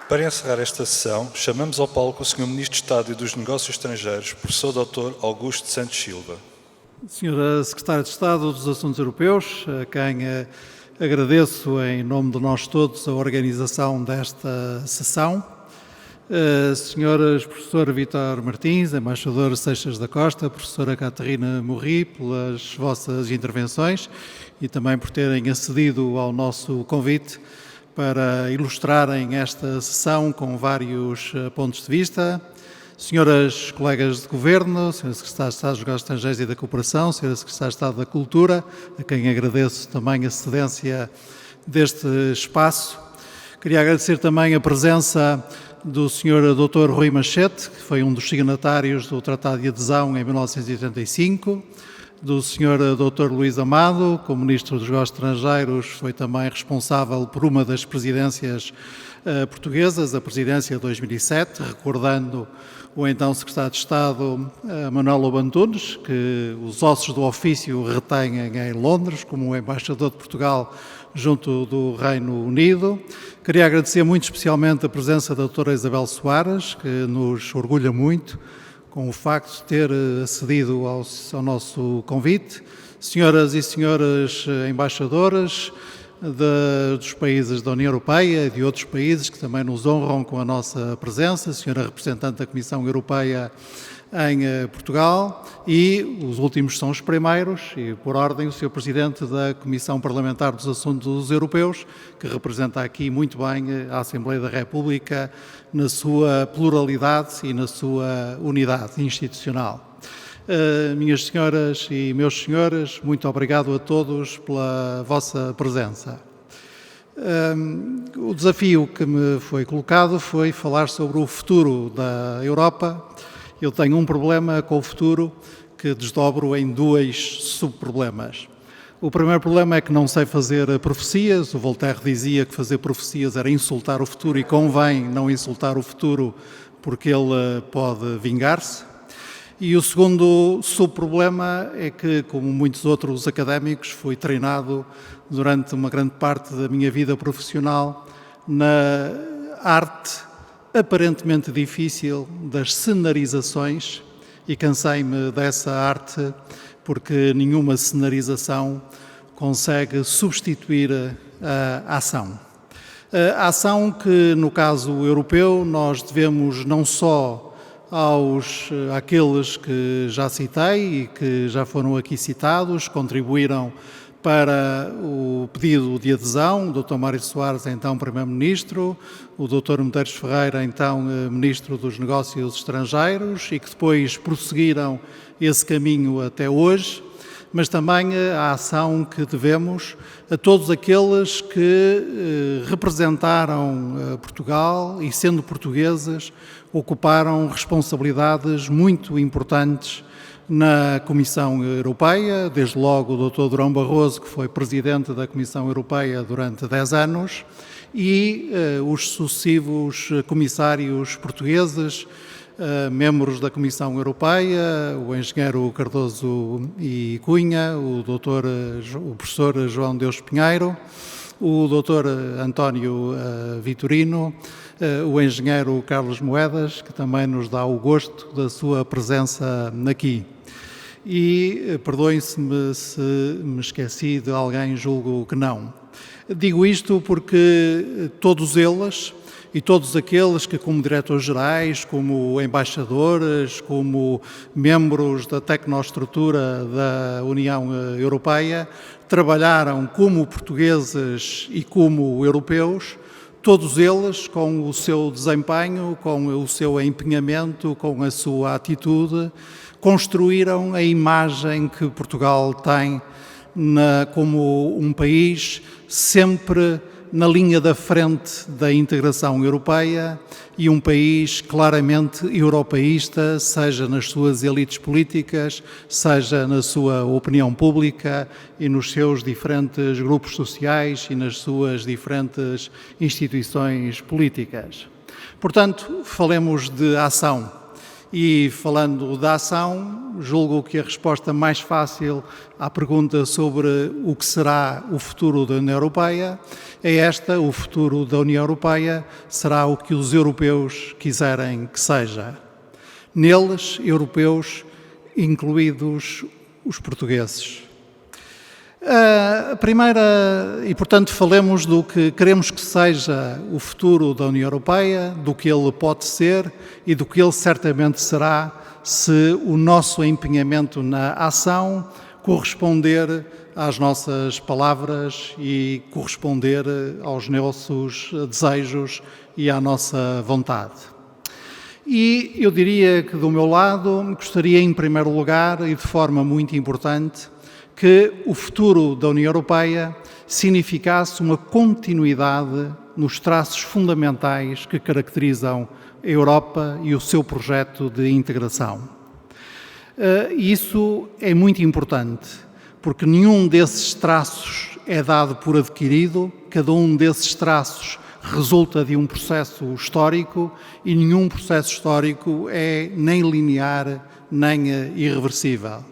Para encerrar esta sessão, chamamos ao palco o Sr. Ministro de Estado e dos Negócios Estrangeiros, Professor Dr. Augusto Santos Silva. Senhora Secretária de Estado dos Assuntos Europeus, a quem agradeço em nome de nós todos a organização desta sessão. Senhoras Professor Vítor Martins, Embaixador Seixas da Costa, Professora Catarina Morri, pelas vossas intervenções e também por terem acedido ao nosso convite para ilustrarem esta sessão com vários pontos de vista. Senhoras colegas de Governo, Senhora Secretária de Estado dos Negócios Estrangeiros e da Cooperação, Senhora Secretária de Estado da Cultura, a quem agradeço também a cedência deste espaço. Queria agradecer também a presença do Sr. Dr. Rui Machete, que foi um dos signatários do Tratado de Adesão em 1985, do Sr. Dr. Luís Amado, como Ministro dos Negócios Estrangeiros, foi também responsável por uma das presidências portuguesas, a presidência de 2007, recordando o então Secretário de Estado, Manuel Lobo Antunes, que os ossos do ofício retêm em Londres, como embaixador de Portugal junto do Reino Unido. Queria agradecer muito especialmente a presença da doutora Isabel Soares, que nos orgulha muito com o facto de ter acedido ao nosso convite. Senhoras e senhores embaixadoras dos países da União Europeia e de outros países que também nos honram com a nossa presença, senhora representante da Comissão Europeia em Portugal e os últimos são os primeiros e, por ordem, o Sr. Presidente da Comissão Parlamentar dos Assuntos Europeus, que representa aqui muito bem a Assembleia da República na sua pluralidade e na sua unidade institucional. Minhas senhoras e meus senhores, muito obrigado a todos pela vossa presença. O desafio que me foi colocado foi falar sobre o futuro da Europa. Eu tenho um problema com o futuro que desdobro em dois subproblemas. O primeiro problema é que não sei fazer profecias. O Voltaire dizia que fazer profecias era insultar o futuro e convém não insultar o futuro porque ele pode vingar-se. E o segundo subproblema é que, como muitos outros académicos, fui treinado durante uma grande parte da minha vida profissional na arte aparentemente difícil das cenarizações e cansei-me dessa arte porque nenhuma cenarização consegue substituir a ação. A ação que, no caso europeu, nós devemos não só àqueles que já citei e que já foram aqui citados, contribuíram para o pedido de adesão, o Dr. Mário Soares, então Primeiro-Ministro, o Dr. Medeiros Ferreira, então Ministro dos Negócios Estrangeiros, e que depois prosseguiram esse caminho até hoje, mas também a ação que devemos a todos aqueles que representaram Portugal e, sendo portugueses, ocuparam responsabilidades muito importantes na Comissão Europeia, desde logo o Dr. Durão Barroso, que foi Presidente da Comissão Europeia durante 10 anos, e os sucessivos comissários portugueses, membros da Comissão Europeia, o engenheiro Cardoso e Cunha, o professor João Deus Pinheiro, o Dr. António Vitorino, o engenheiro Carlos Moedas, que também nos dá o gosto da sua presença aqui. E perdoem-se-me se me esqueci de alguém, julgo que não. Digo isto porque todos eles e todos aqueles que, como diretores-gerais, como embaixadores, como membros da tecnoestrutura da União Europeia, trabalharam como portugueses e como europeus, todos eles, com o seu desempenho, com o seu empenhamento, com a sua atitude, construíram a imagem que Portugal tem como um país sempre na linha da frente da integração europeia e um país claramente europeísta, seja nas suas elites políticas, seja na sua opinião pública e nos seus diferentes grupos sociais e nas suas diferentes instituições políticas. Portanto, falemos de ação E falando da ação, julgo que a resposta mais fácil à pergunta sobre o que será o futuro da União Europeia é esta: o futuro da União Europeia será o que os europeus quiserem que seja. Neles, europeus, incluídos os portugueses. A primeira, e portanto falemos do que queremos que seja o futuro da União Europeia, do que ele pode ser e do que ele certamente será se o nosso empenhamento na ação corresponder às nossas palavras e corresponder aos nossos desejos e à nossa vontade. E eu diria que do meu lado gostaria em primeiro lugar e de forma muito importante que o futuro da União Europeia significasse uma continuidade nos traços fundamentais que caracterizam a Europa e o seu projeto de integração. Isso é muito importante, porque nenhum desses traços é dado por adquirido, cada um desses traços resulta de um processo histórico e nenhum processo histórico é nem linear nem irreversível.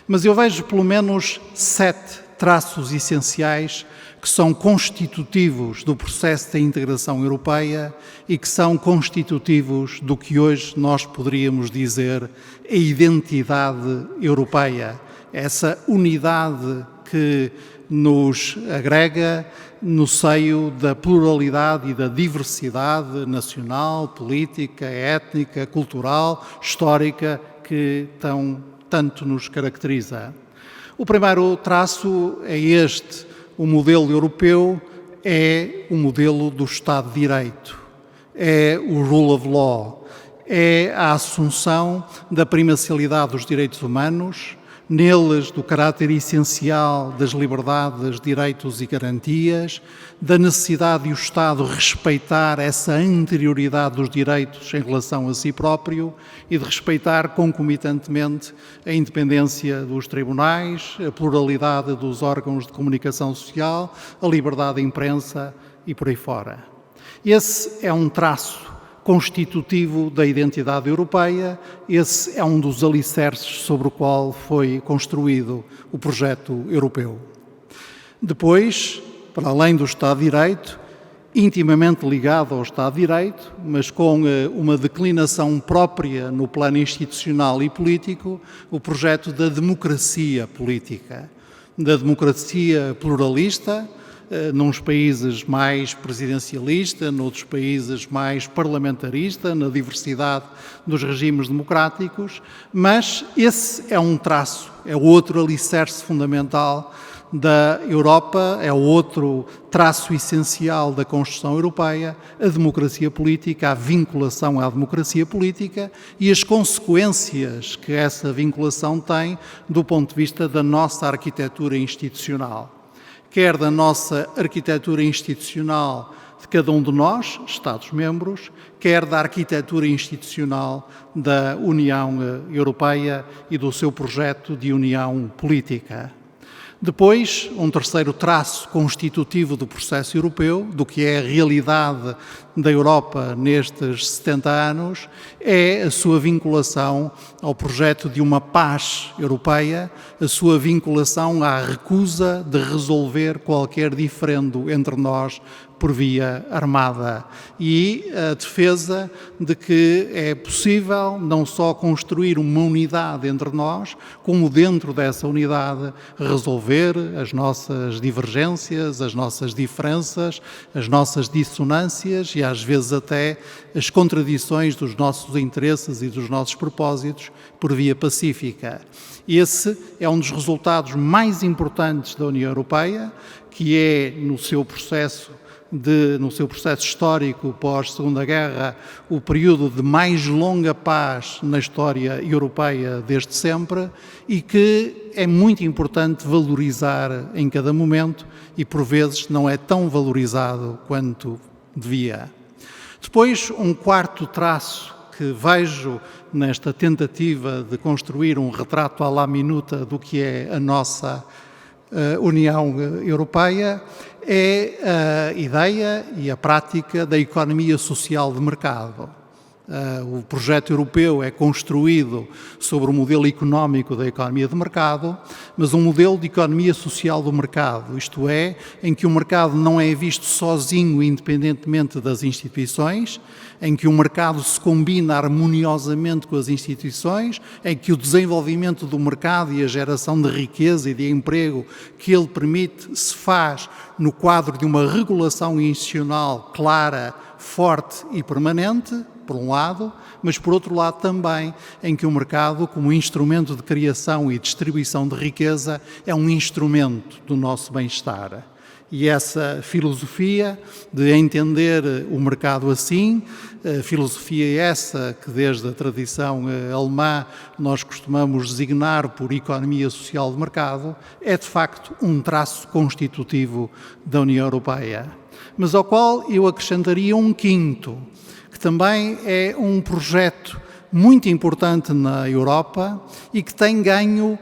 Mas eu vejo pelo menos 7 traços essenciais que são constitutivos do processo da integração europeia e que são constitutivos do que hoje nós poderíamos dizer a identidade europeia, essa unidade que nos agrega no seio da pluralidade e da diversidade nacional, política, étnica, cultural, histórica que tanto nos caracteriza. O primeiro traço é este: o modelo europeu é o modelo do Estado de Direito, é o rule of law, é a assunção da primacialidade dos direitos humanos, neles do caráter essencial das liberdades, direitos e garantias, da necessidade de o Estado respeitar essa anterioridade dos direitos em relação a si próprio e de respeitar concomitantemente a independência dos tribunais, a pluralidade dos órgãos de comunicação social, a liberdade de imprensa e por aí fora. Esse é um traço constitutivo da identidade europeia, esse é um dos alicerces sobre o qual foi construído o projeto europeu. Depois, para além do Estado de Direito, intimamente ligado ao Estado de Direito, mas com uma declinação própria no plano institucional e político, o projeto da democracia política, da democracia pluralista, nos países mais presidencialista, noutros países mais parlamentarista, na diversidade dos regimes democráticos, mas esse é um traço, é outro alicerce fundamental da Europa, é outro traço essencial da construção europeia, a democracia política, a vinculação à democracia política e as consequências que essa vinculação tem do ponto de vista da nossa arquitetura institucional. Quer da nossa arquitetura institucional de cada um de nós, Estados-membros, quer da arquitetura institucional da União Europeia e do seu projeto de união política. Depois, um terceiro traço constitutivo do processo europeu, do que é a realidade da Europa nestes 70 anos, é a sua vinculação ao projeto de uma paz europeia, a sua vinculação à recusa de resolver qualquer diferendo entre nós por via armada e a defesa de que é possível não só construir uma unidade entre nós, como dentro dessa unidade resolver as nossas divergências, as nossas diferenças, as nossas dissonâncias e às vezes até as contradições dos nossos interesses e dos nossos propósitos por via pacífica. Esse é um dos resultados mais importantes da União Europeia, que é no seu processo histórico pós-Segunda Guerra, o período de mais longa paz na história europeia desde sempre e que é muito importante valorizar em cada momento e por vezes não é tão valorizado quanto devia. Depois, um quarto traço que vejo nesta tentativa de construir um retrato à la minuta do que é a nossa União Europeia é a ideia e a prática da economia social de mercado. O projeto europeu é construído sobre o modelo económico da economia de mercado, mas um modelo de economia social do mercado, isto é, em que o mercado não é visto sozinho, independentemente das instituições, em que o mercado se combina harmoniosamente com as instituições, em que o desenvolvimento do mercado e a geração de riqueza e de emprego que ele permite se faz no quadro de uma regulação institucional clara, forte e permanente, por um lado, mas por outro lado também em que o mercado, como instrumento de criação e distribuição de riqueza, é um instrumento do nosso bem-estar. E essa filosofia de entender o mercado assim, filosofia essa que desde a tradição alemã nós costumamos designar por economia social de mercado, é de facto um traço constitutivo da União Europeia. Mas ao qual eu acrescentaria um quinto, que também é um projeto muito importante na Europa e que tem ganho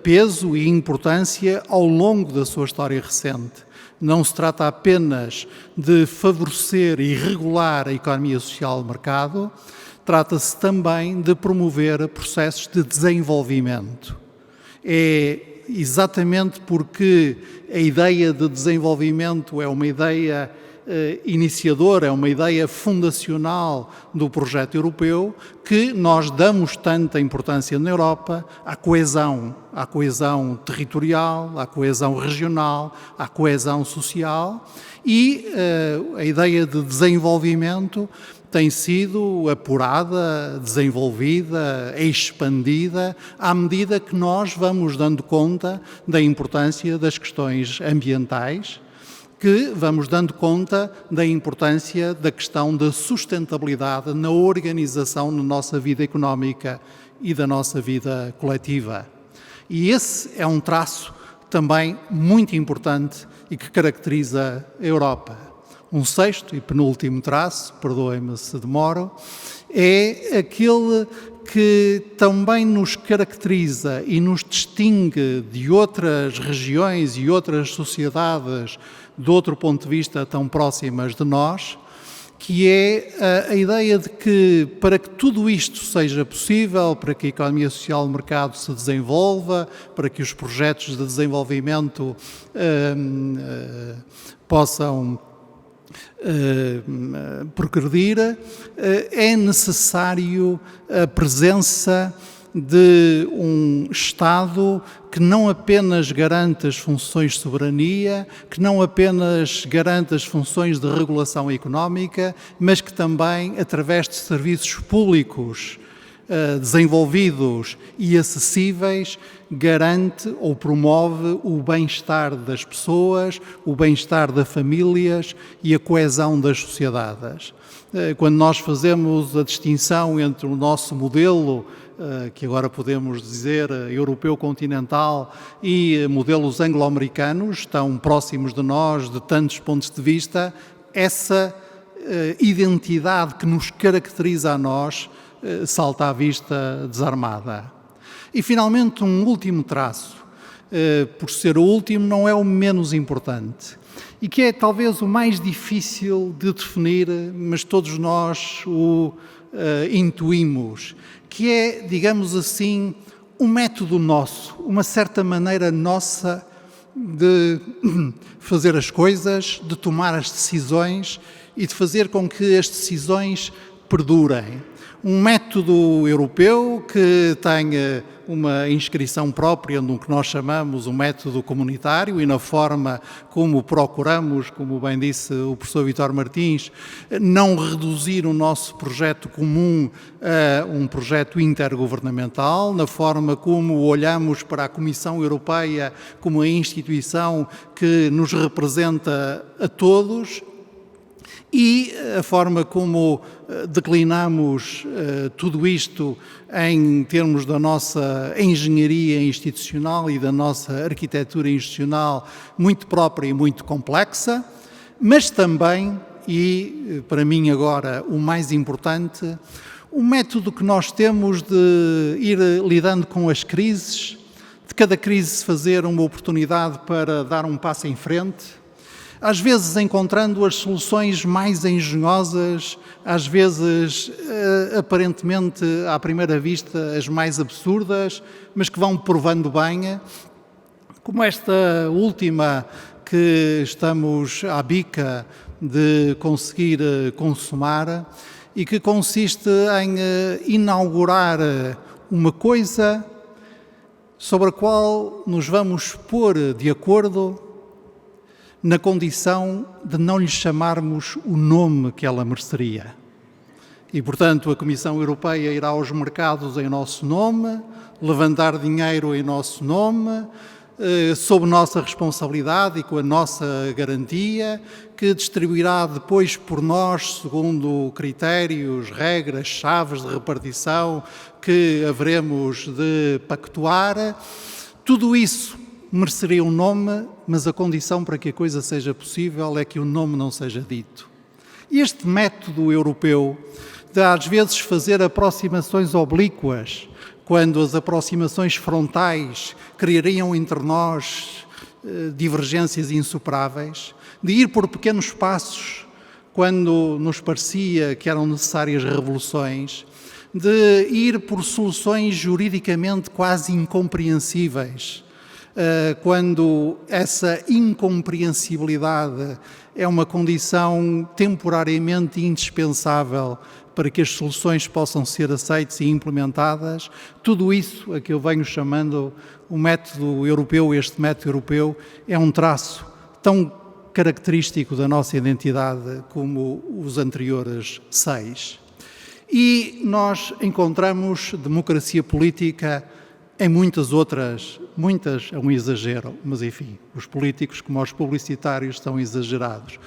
peso e importância ao longo da sua história recente. Não se trata apenas de favorecer e regular a economia social de mercado, trata-se também de promover processos de desenvolvimento. É exatamente porque a ideia de desenvolvimento é uma ideia iniciadora, é uma ideia fundacional do projeto europeu, que nós damos tanta importância na Europa à coesão territorial, à coesão regional, à coesão social, e a ideia de desenvolvimento tem sido apurada, desenvolvida, expandida, à medida que nós vamos dando conta da importância das questões ambientais, que vamos dando conta da importância da questão da sustentabilidade na organização da nossa vida económica e da nossa vida coletiva. E esse é um traço também muito importante e que caracteriza a Europa. Um sexto e penúltimo traço, perdoem-me se demoro, é aquele que também nos caracteriza e nos distingue de outras regiões e outras sociedades de outro ponto de vista tão próximas de nós, que é a ideia de que para que tudo isto seja possível, para que a economia social de mercado se desenvolva, para que os projetos de desenvolvimento possam progredir, é necessário a presença de um Estado que não apenas garante as funções de soberania, que não apenas garante as funções de regulação económica, mas que também, através de serviços públicos desenvolvidos e acessíveis, garante ou promove o bem-estar das pessoas, o bem-estar das famílias e a coesão das sociedades. Quando nós fazemos a distinção entre o nosso modelo, que agora podemos dizer europeu continental, e modelos anglo-americanos, tão próximos de nós de tantos pontos de vista, essa identidade que nos caracteriza a nós salta à vista desarmada. E finalmente um último traço, por ser o último não é o menos importante, e que é talvez o mais difícil de definir, mas todos nós o intuímos, que é, digamos assim, um método nosso, uma certa maneira nossa de fazer as coisas, de tomar as decisões e de fazer com que as decisões perdurem. Um método europeu que tenha uma inscrição própria no que nós chamamos o método comunitário e na forma como procuramos, como bem disse o professor Vítor Martins, não reduzir o nosso projeto comum a um projeto intergovernamental, na forma como olhamos para a Comissão Europeia como a instituição que nos representa a todos, e a forma como declinamos tudo isto em termos da nossa engenharia institucional e da nossa arquitetura institucional muito própria e muito complexa, mas também, e para mim agora o mais importante, o método que nós temos de ir lidando com as crises, de cada crise fazer uma oportunidade para dar um passo em frente, às vezes encontrando as soluções mais engenhosas, às vezes aparentemente à primeira vista as mais absurdas, mas que vão provando bem, como esta última que estamos à bica de conseguir consumar e que consiste em inaugurar uma coisa sobre a qual nos vamos pôr de acordo na condição de não lhe chamarmos o nome que ela mereceria. E, portanto, a Comissão Europeia irá aos mercados em nosso nome, levantar dinheiro em nosso nome, sob nossa responsabilidade e com a nossa garantia, que distribuirá depois por nós, segundo critérios, regras, chaves de repartição que haveremos de pactuar. Tudo isso mereceria um nome, mas a condição para que a coisa seja possível é que o nome não seja dito. E este método europeu de às vezes fazer aproximações oblíquas, quando as aproximações frontais criariam entre nós divergências insuperáveis, de ir por pequenos passos quando nos parecia que eram necessárias revoluções, de ir por soluções juridicamente quase incompreensíveis, quando essa incompreensibilidade é uma condição temporariamente indispensável para que as soluções possam ser aceitas e implementadas. Tudo isso, a que eu venho chamando o método europeu, este método europeu, é um traço tão característico da nossa identidade como os anteriores 6. E nós encontramos democracia política em muitas é um exagero, mas enfim, os políticos como os publicitários são exagerados,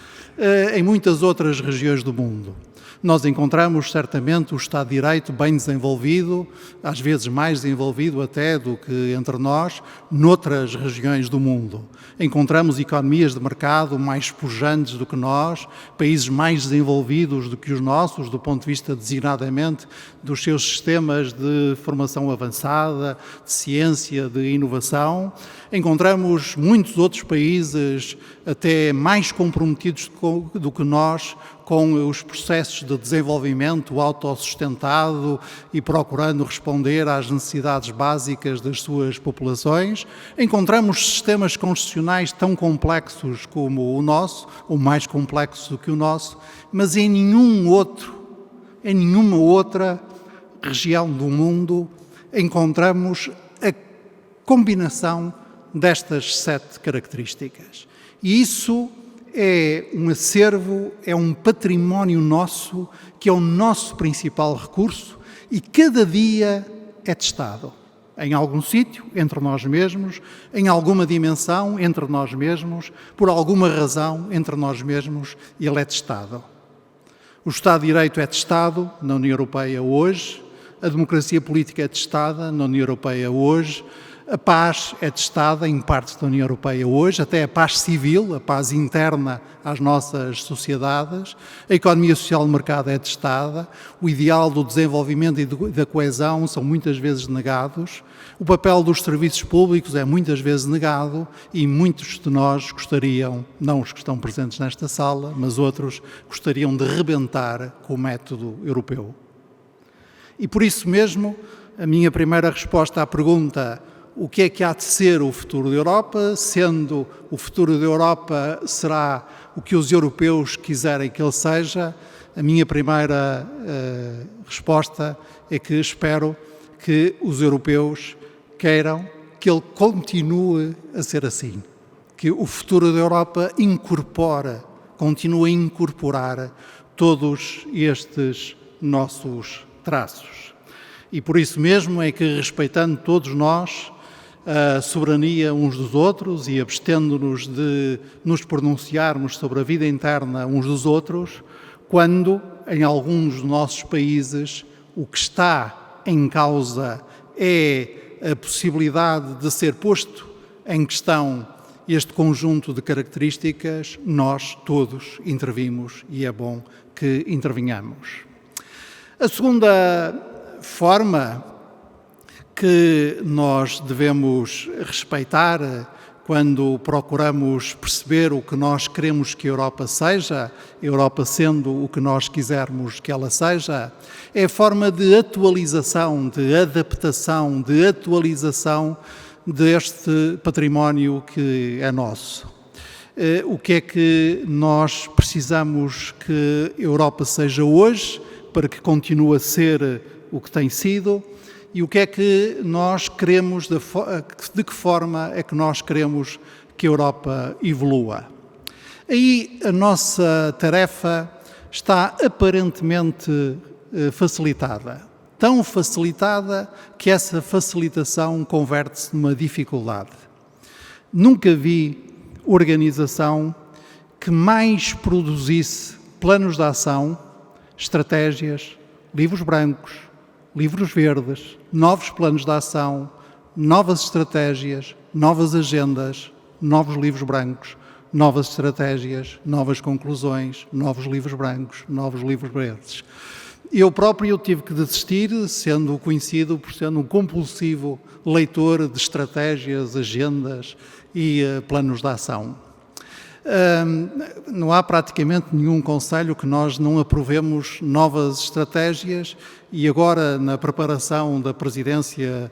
em muitas outras regiões do mundo. Nós encontramos certamente o Estado de Direito bem desenvolvido, às vezes mais desenvolvido até do que entre nós, noutras regiões do mundo. Encontramos economias de mercado mais pujantes do que nós, países mais desenvolvidos do que os nossos, do ponto de vista designadamente dos seus sistemas de formação avançada, de ciência, de inovação. Encontramos muitos outros países até mais comprometidos do que nós com os processos de desenvolvimento autossustentado e procurando responder às necessidades básicas das suas populações. Encontramos sistemas constitucionais tão complexos como o nosso, ou mais complexos do que o nosso, mas em nenhuma outra região do mundo encontramos a combinação destas 7 características. E isso é um acervo, é um património nosso, que é o nosso principal recurso e cada dia é testado. Em algum sítio, entre nós mesmos, em alguma dimensão, entre nós mesmos, por alguma razão, entre nós mesmos, ele é testado. O Estado de Direito é testado na União Europeia hoje, a democracia política é testada na União Europeia hoje, a paz é testada em partes da União Europeia hoje, até a paz civil, a paz interna às nossas sociedades, a economia social de mercado é testada, o ideal do desenvolvimento e da coesão são muitas vezes negados, o papel dos serviços públicos é muitas vezes negado e muitos de nós gostariam, não os que estão presentes nesta sala, mas outros, gostariam de rebentar com o método europeu. E por isso mesmo, a minha primeira resposta à pergunta: o que é que há de ser o futuro da Europa, sendo o futuro da Europa será o que os europeus quiserem que ele seja, a minha primeira resposta é que espero que os europeus queiram que ele continue a ser assim, que o futuro da Europa continue a incorporar todos estes nossos traços. E por isso mesmo é que, respeitando todos nós a soberania uns dos outros e abstendo-nos de nos pronunciarmos sobre a vida interna uns dos outros, quando em alguns dos nossos países o que está em causa é a possibilidade de ser posto em questão este conjunto de características, nós todos intervimos e é bom que intervenhamos. A segunda forma que nós devemos respeitar quando procuramos perceber o que nós queremos que a Europa seja, a Europa sendo o que nós quisermos que ela seja, é a forma de atualização, de adaptação, de atualização deste património que é nosso. O que é que nós precisamos que a Europa seja hoje, para que continue a ser o que tem sido, e o que é que nós queremos, de que forma é que nós queremos que a Europa evolua. Aí a nossa tarefa está aparentemente facilitada. Tão facilitada que essa facilitação converte-se numa dificuldade. Nunca vi organização que mais produzisse planos de ação, estratégias, livros brancos, livros verdes, novos planos de ação, novas estratégias, novas agendas, novos livros brancos, novas estratégias, novas conclusões, novos livros brancos, novos livros verdes. Eu próprio tive que desistir, sendo conhecido por ser um compulsivo leitor de estratégias, agendas e planos de ação. Não há praticamente nenhum conselho que nós não aprovemos novas estratégias e agora na preparação da presidência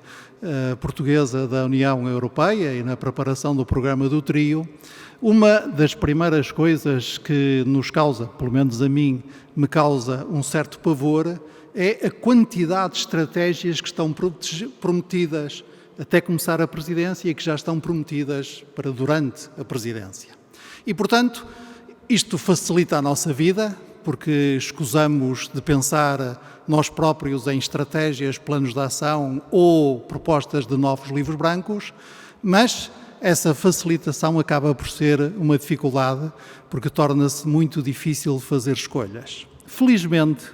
portuguesa da União Europeia e na preparação do programa do trio, uma das primeiras coisas que nos causa, pelo menos a mim, me causa um certo pavor, é a quantidade de estratégias que estão prometidas até começar a presidência e que já estão prometidas para durante a presidência. E, portanto, isto facilita a nossa vida, porque escusamos de pensar nós próprios em estratégias, planos de ação ou propostas de novos livros brancos, mas essa facilitação acaba por ser uma dificuldade, porque torna-se muito difícil fazer escolhas. Felizmente,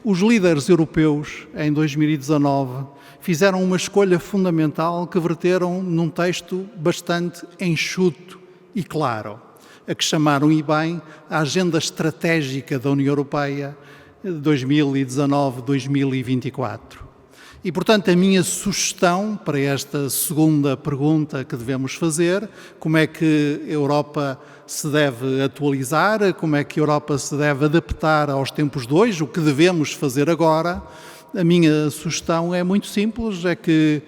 os líderes europeus, em 2019, fizeram uma escolha fundamental que verteram num texto bastante enxuto e claro, a que chamaram, e bem, a Agenda Estratégica da União Europeia 2019-2024. E, portanto, a minha sugestão para esta segunda pergunta que devemos fazer, como é que a Europa se deve atualizar, como é que a Europa se deve adaptar aos tempos de hoje, o que devemos fazer agora, a minha sugestão é muito simples, é que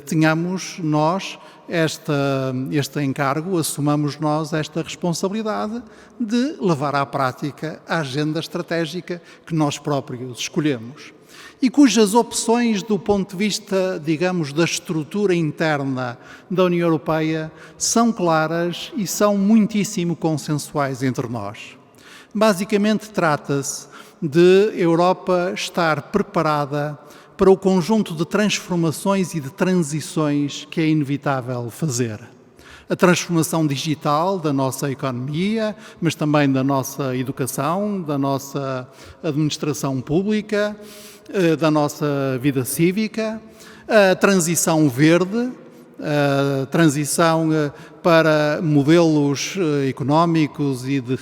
tenhamos nós este encargo, assumamos nós esta responsabilidade de levar à prática a agenda estratégica que nós próprios escolhemos e cujas opções do ponto de vista, digamos, da estrutura interna da União Europeia são claras e são muitíssimo consensuais entre nós. Basicamente trata-se de a Europa estar preparada para o conjunto de transformações e de transições que é inevitável fazer. A transformação digital da nossa economia, mas também da nossa educação, da nossa administração pública, da nossa vida cívica, a transição verde, a transição para modelos económicos e de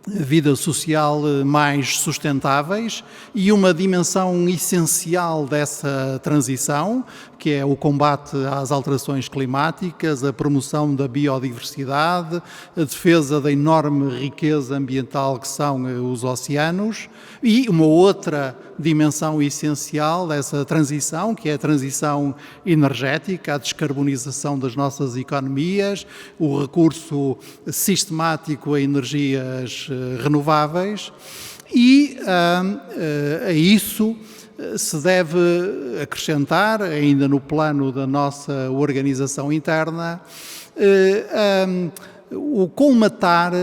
vida social mais sustentáveis e uma dimensão essencial dessa transição, que é o combate às alterações climáticas, a promoção da biodiversidade, a defesa da enorme riqueza ambiental que são os oceanos e uma outra dimensão essencial dessa transição, que é a transição energética, a descarbonização das nossas economias, o recurso sistemático a energias renováveis e a isso se deve acrescentar, ainda no plano da nossa organização interna, o colmatar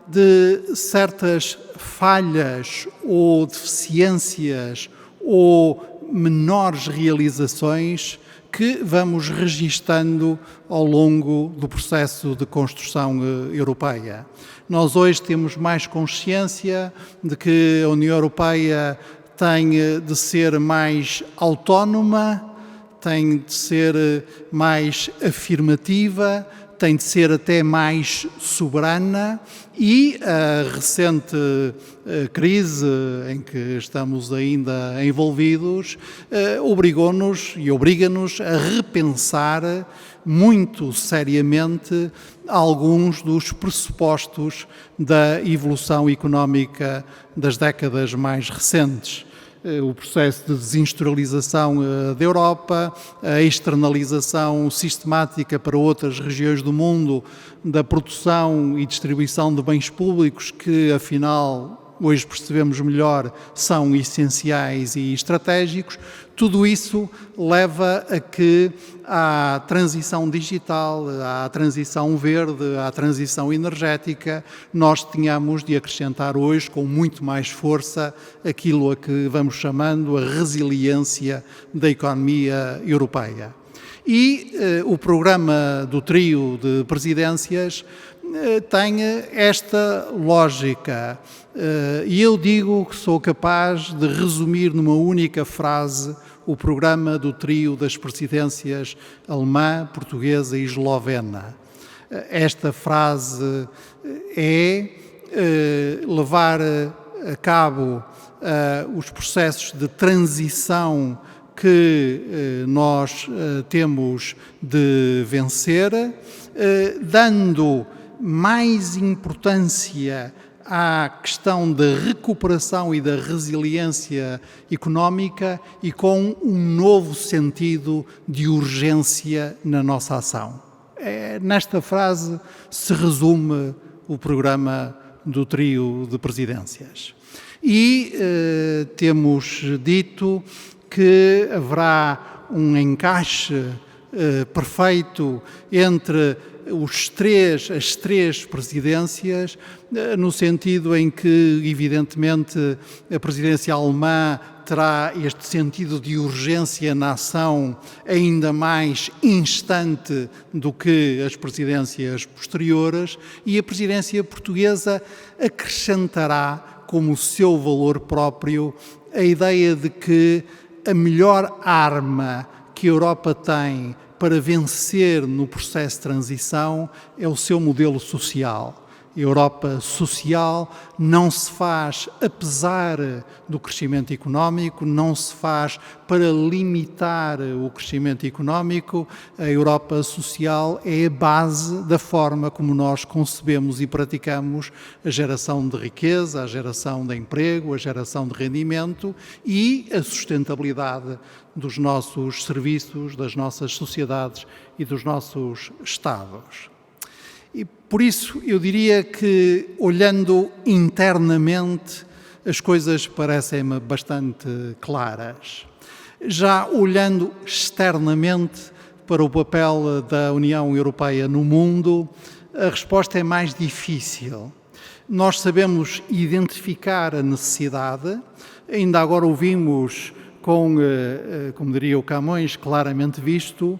de certas falhas ou deficiências ou menores realizações que vamos registando ao longo do processo de construção europeia. Nós hoje temos mais consciência de que a União Europeia tem de ser mais autónoma, tem de ser mais afirmativa, tem de ser até mais soberana e a recente crise em que estamos ainda envolvidos obrigou-nos e obriga-nos a repensar muito seriamente alguns dos pressupostos da evolução económica das décadas mais recentes. O processo de desindustrialização da Europa, a externalização sistemática para outras regiões do mundo da produção e distribuição de bens públicos que, afinal, hoje percebemos melhor, são essenciais e estratégicos. Tudo isso leva a que à transição digital, à transição verde, à transição energética, nós tenhamos de acrescentar hoje com muito mais força aquilo a que vamos chamando a resiliência da economia europeia. E o programa do trio de presidências tem esta lógica. E eu digo que sou capaz de resumir numa única frase o programa do trio das presidências alemã, portuguesa e eslovena. Esta frase é levar a cabo os processos de transição que nós temos de vencer, dando mais importância à questão da recuperação e da resiliência económica e com um novo sentido de urgência na nossa ação. Nesta frase se resume o programa do trio de presidências. E temos dito que haverá um encaixe perfeito entre as três presidências, no sentido em que, evidentemente, a presidência alemã terá este sentido de urgência na ação ainda mais instante do que as presidências posteriores, e a presidência portuguesa acrescentará como seu valor próprio a ideia de que a melhor arma que a Europa tem para vencer no processo de transição é o seu modelo social. A Europa social não se faz apesar do crescimento económico, não se faz para limitar o crescimento económico. A Europa social é a base da forma como nós concebemos e praticamos a geração de riqueza, a geração de emprego, a geração de rendimento e a sustentabilidade dos nossos serviços, das nossas sociedades e dos nossos Estados. E por isso eu diria que, olhando internamente, as coisas parecem-me bastante claras. Já olhando externamente para o papel da União Europeia no mundo, a resposta é mais difícil. Nós sabemos identificar a necessidade, ainda agora ouvimos com, como diria o Camões, claramente visto,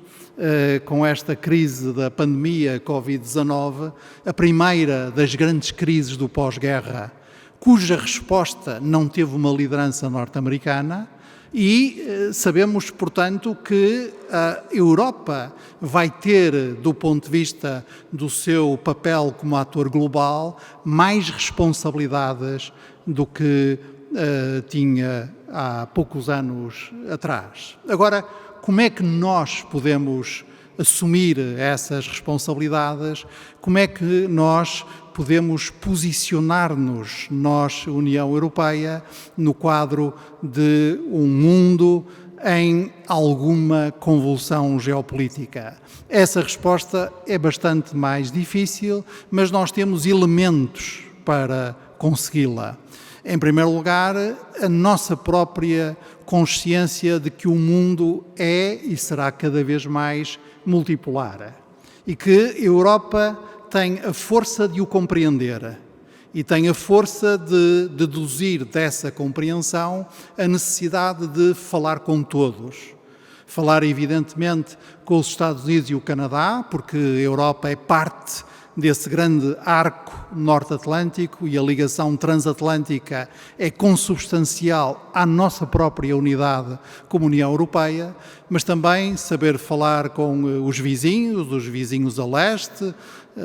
com esta crise da pandemia Covid-19, a primeira das grandes crises do pós-guerra, cuja resposta não teve uma liderança norte-americana, e sabemos, portanto, que a Europa vai ter, do ponto de vista do seu papel como ator global, mais responsabilidades do que tinha há poucos anos atrás. Agora, como é que nós podemos assumir essas responsabilidades? Como é que nós podemos posicionar-nos, nós, União Europeia, no quadro de um mundo em alguma convulsão geopolítica? Essa resposta é bastante mais difícil, mas nós temos elementos para consegui-la. Em primeiro lugar, a nossa própria consciência de que o mundo é e será cada vez mais multipolar e que a Europa tem a força de o compreender e tem a força de deduzir dessa compreensão a necessidade de falar com todos. Falar, evidentemente, com os Estados Unidos e o Canadá, porque a Europa é parte desse grande arco norte-atlântico, e a ligação transatlântica é consubstancial à nossa própria unidade como União Europeia, mas também saber falar com os vizinhos a leste,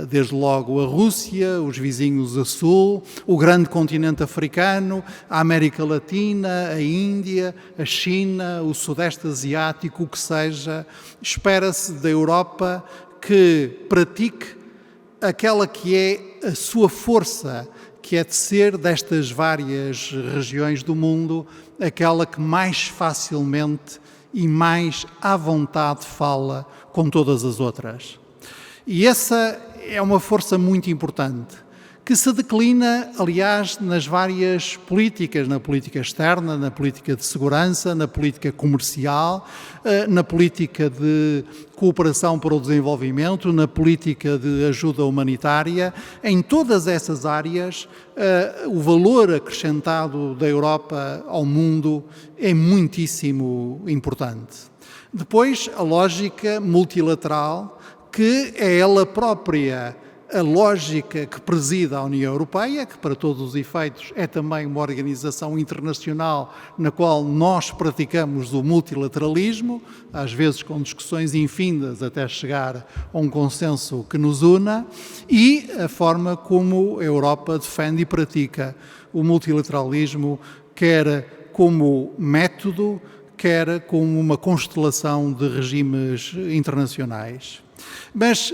desde logo a Rússia, os vizinhos a sul, o grande continente africano, a América Latina, a Índia, a China, o Sudeste Asiático, o que seja. Espera-se da Europa que pratique aquela que é a sua força, que é de ser destas várias regiões do mundo aquela que mais facilmente e mais à vontade fala com todas as outras. E essa é uma força muito importante, que se declina, aliás, nas várias políticas, na política externa, na política de segurança, na política comercial, na política de cooperação para o desenvolvimento, na política de ajuda humanitária. Em todas essas áreas, o valor acrescentado da Europa ao mundo é muitíssimo importante. Depois, a lógica multilateral, que é ela própria a lógica que preside a União Europeia, que para todos os efeitos é também uma organização internacional na qual nós praticamos o multilateralismo, às vezes com discussões infindas até chegar a um consenso que nos una, e a forma como a Europa defende e pratica o multilateralismo, quer como método, quer como uma constelação de regimes internacionais. Mas,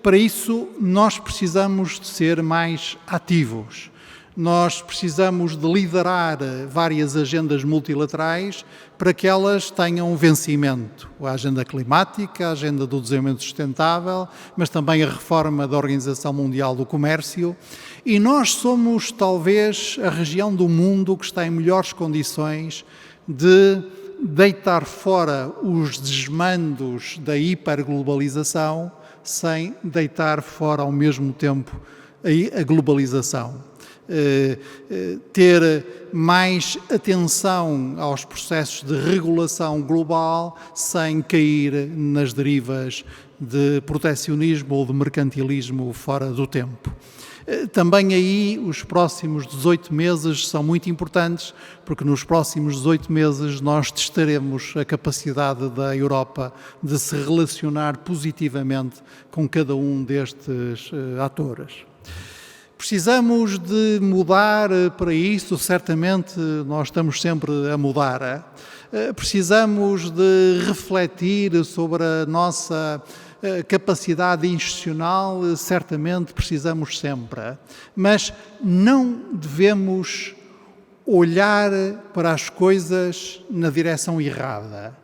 para isso, nós precisamos de ser mais ativos. Nós precisamos de liderar várias agendas multilaterais para que elas tenham vencimento. A agenda climática, a agenda do desenvolvimento sustentável, mas também a reforma da Organização Mundial do Comércio. E nós somos, talvez, a região do mundo que está em melhores condições de deitar fora os desmandos da hiperglobalização sem deitar fora ao mesmo tempo a globalização. Ter mais atenção aos processos de regulação global sem cair nas derivas de protecionismo ou de mercantilismo fora do tempo. Também aí os próximos 18 meses são muito importantes, porque nos próximos 18 meses nós testaremos a capacidade da Europa de se relacionar positivamente com cada um destes atores. Precisamos de mudar para isso, certamente nós estamos sempre a mudar. Precisamos de refletir sobre a nossa capacidade institucional, certamente precisamos sempre, mas não devemos olhar para as coisas na direção errada.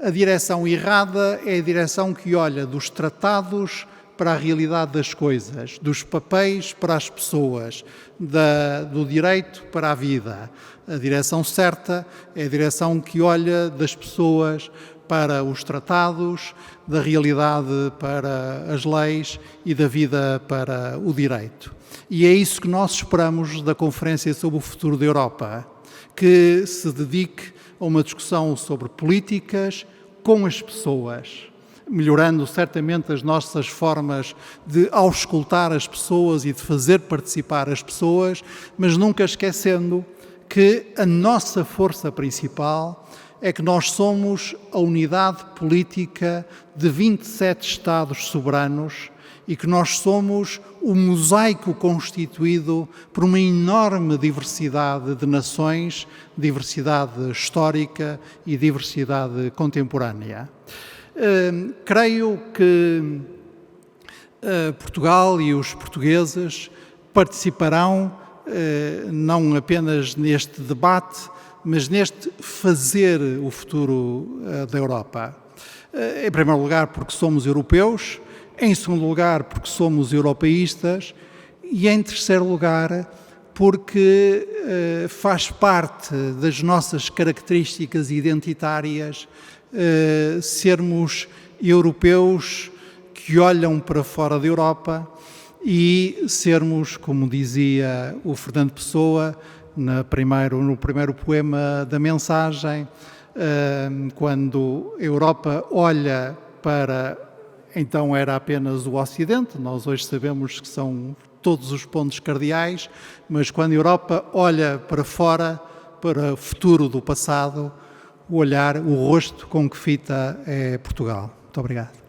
A direção errada é a direção que olha dos tratados para a realidade das coisas, dos papéis para as pessoas, do direito para a vida. A direção certa é a direção que olha das pessoas para os tratados, da realidade para as leis e da vida para o direito. E é isso que nós esperamos da Conferência sobre o Futuro da Europa, que se dedique a uma discussão sobre políticas com as pessoas, melhorando certamente as nossas formas de auscultar as pessoas e de fazer participar as pessoas, mas nunca esquecendo que a nossa força principal é que nós somos a unidade política de 27 Estados soberanos e que nós somos o mosaico constituído por uma enorme diversidade de nações, diversidade histórica e diversidade contemporânea. Creio que Portugal e os portugueses participarão não apenas neste debate, mas neste fazer o futuro da Europa. Em primeiro lugar, porque somos europeus, em segundo lugar, porque somos europeístas e, em terceiro lugar, porque faz parte das nossas características identitárias sermos europeus que olham para fora da Europa e sermos, como dizia o Fernando Pessoa, no primeiro poema da mensagem, quando a Europa olha para então era apenas o Ocidente, nós hoje sabemos que são todos os pontos cardeais, mas quando a Europa olha para fora, para o futuro do passado, o olhar, o rosto com que fita é Portugal. Muito obrigado.